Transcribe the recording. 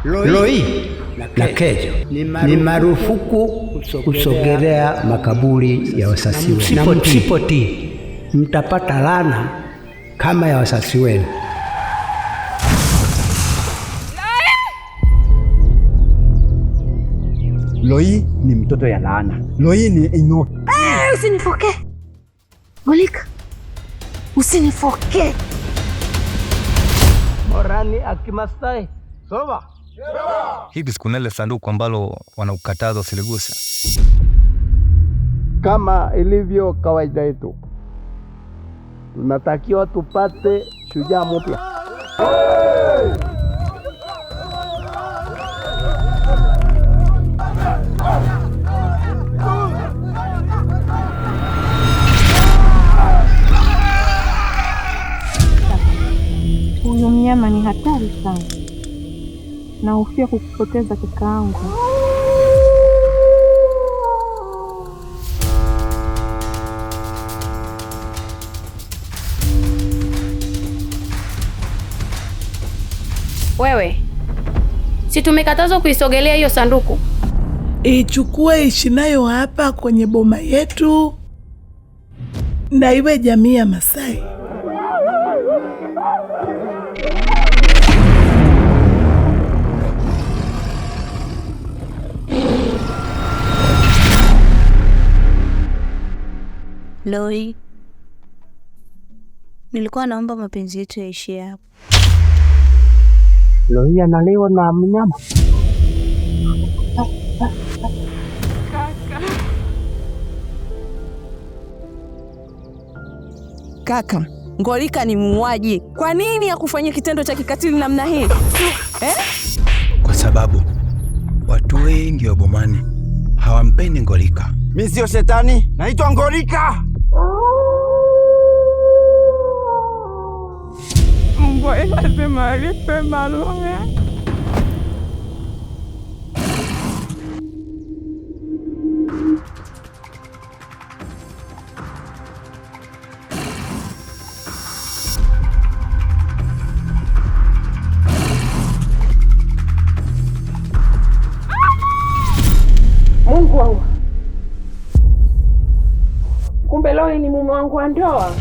Loi na Kejo ni marufuku kusogelea makaburi ya wasasi wenu. Na msipotii mtapata laana kama ya wasasi wenu. Loi ni mtoto ya laana. Loi ni Enoch. Usinifoke. Ngolika. Usinifoke. Morani akimastai. Soba. Hivi kuna ile sanduku ambalo wanaukataza usiliguse. Kama ilivyo kawaida yetu, tunatakiwa tupate shujaa mpya. Huyu mnyama ni hatari sana. Nahofia kukupoteza kakaangu. Wewe, si tumekatazwa kuisogelea hiyo sanduku? Ichukue ishi nayo hapa kwenye boma yetu na iwe jamii ya Masai. Loi, nilikuwa naomba mapenzi yetu yaishie hapo. Loi analiwa na mnyama. Kaka, Ngolika ni muuaji. Kwa nini akufanyia kitendo cha kikatili namna hii? Kwa sababu watu wengi wa bomani hawampendi Ngolika. Mimi sio shetani, naitwa Ngolika. Mbona lazima alipe Malume? Mungu wangu. Kumbe Loi ni mume wangu wa ndoa.